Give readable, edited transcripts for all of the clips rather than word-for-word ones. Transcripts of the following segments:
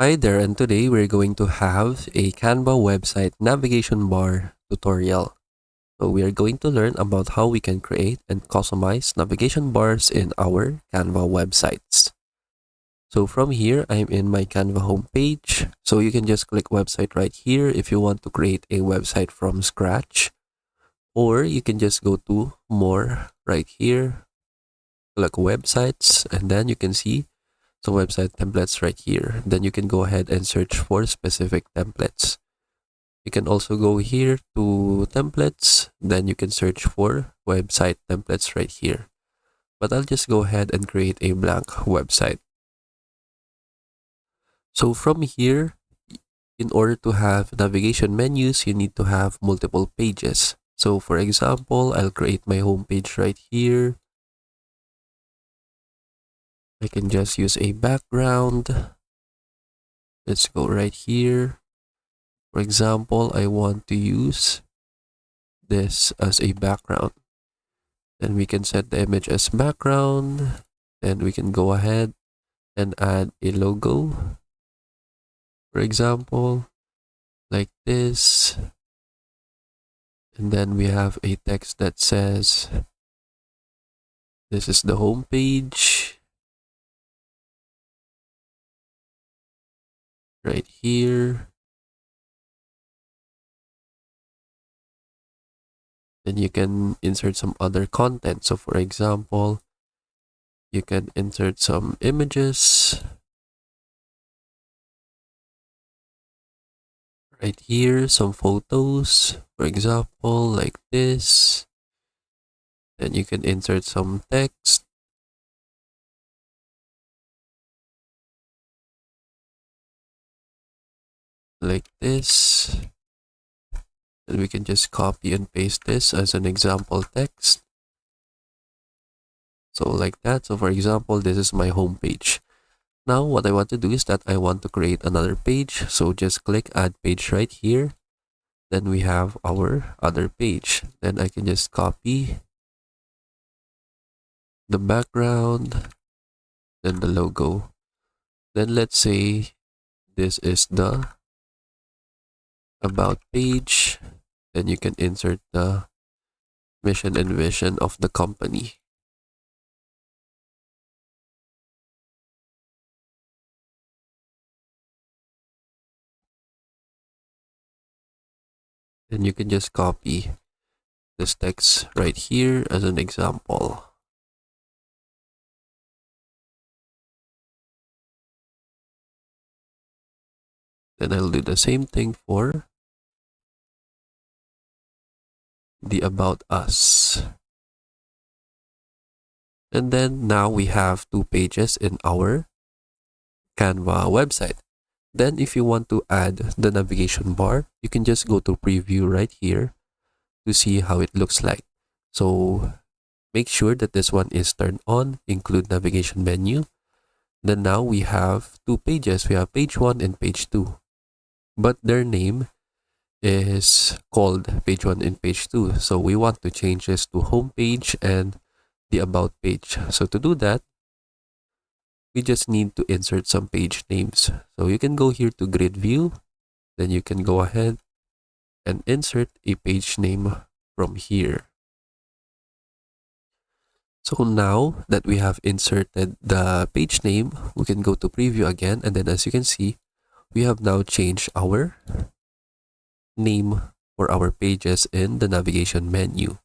Hi there, and today we're going to have a Canva website navigation bar tutorial. So we are going to learn about how we can create and customize navigation bars in our Canva websites. So from here, I'm in my Canva homepage. So you can just click website right here if you want to create a website from scratch. Or you can just go to more right here, click websites, and then you can see some website templates right here. Then you can go ahead and search for specific templates. You can also go here to templates, then you can search for website templates right here. But I'll just go ahead and create a blank website. So from here, in order to have navigation menus, you need to have multiple pages. So for example, I'll create my home page right here. I can just use a background. Let's go right here. For example, I want to use this as a background. Then we can set the image as background. Then we can go ahead and add a logo. For example, like this. And then we have a text that says, this is the home page. Right here. Then you can insert some other content. So for example, you can insert some images. Right here, some photos, for example, like this. Then you can insert some text. Like this. Then we can just copy and paste this as an example text. So like that. So for example, this is my home page. Now what I want to do is that I want to create another page. So just click add page right here. Then we have our other page. Then I can just copy the background, then the logo. Then let's say this is the about page. Then you can insert the mission and vision of the company. Then you can just copy this text right here as an example. Then I'll do the same thing for the about us. And then now we have two pages in our Canva website. Then if you want to add the navigation bar, you can just go to preview right here to see how it looks like. So make sure that this one is turned on, include navigation menu. Then now we have two pages. We have page 1 and page 2. But their name is called page 1 and page 2. So we want to change this to home page and the about page. So to do that, we just need to insert some page names. So you can go here to grid view. Then you can go ahead and insert a page name from here. So now that we have inserted the page name, we can go to preview again. And then as you can see, we have now changed our name for our pages in the navigation menu.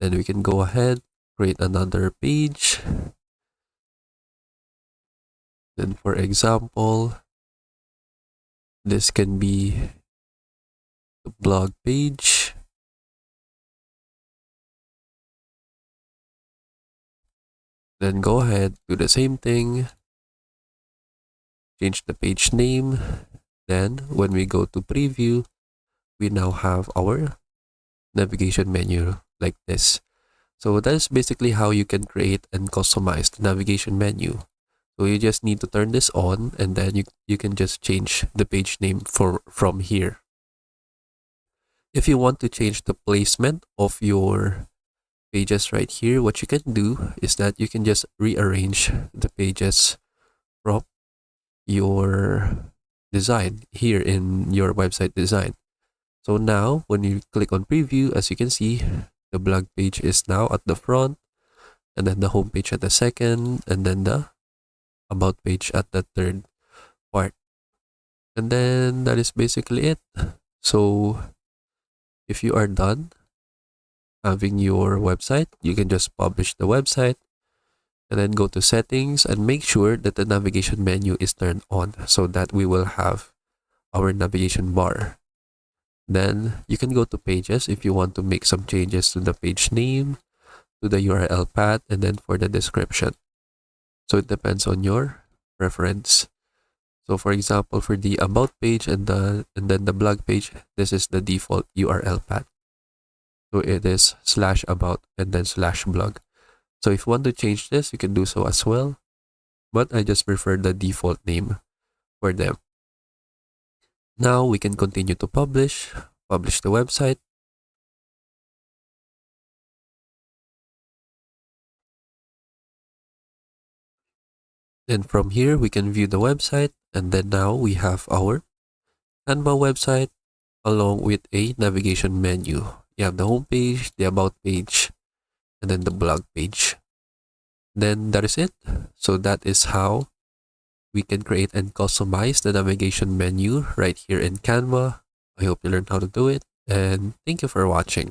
Then we can go ahead, create another page. Then for example, this can be the blog page. Then go ahead, do the same thing. Change the page name. Then when we go to preview, we now have our navigation menu like this. So that is basically how you can create and customize the navigation menu. So you just need to turn this on, and then you can just change the page name from here. If you want to change the placement of your pages right here, what you can do is that you can just rearrange the pages from your design here in your website design. So now when you click on preview, as you can see, the blog page is now at the front, and then the home page at the second, and then the about page at the third part. And then that is basically it. So if you are done having your website, you can just publish the website and then go to settings and make sure that the navigation menu is turned on so that we will have our navigation bar. Then you can go to pages if you want to make some changes to the page name, to the URL path, and then for the description. So it depends on your preference. So for example, for the about page and then the blog page, this is the default URL path. So it is /about and then /blog. So if you want to change this, you can do so as well. But I just prefer the default name for them. Now we can continue to publish the website. And from here, we can view the website. And then now we have our Canva website along with a navigation menu. You have the home page, the about page, and then the blog page. Then that is it. So that is how we can create and customize the navigation menu right here in Canva. I hope you learned how to do it, and thank you for watching.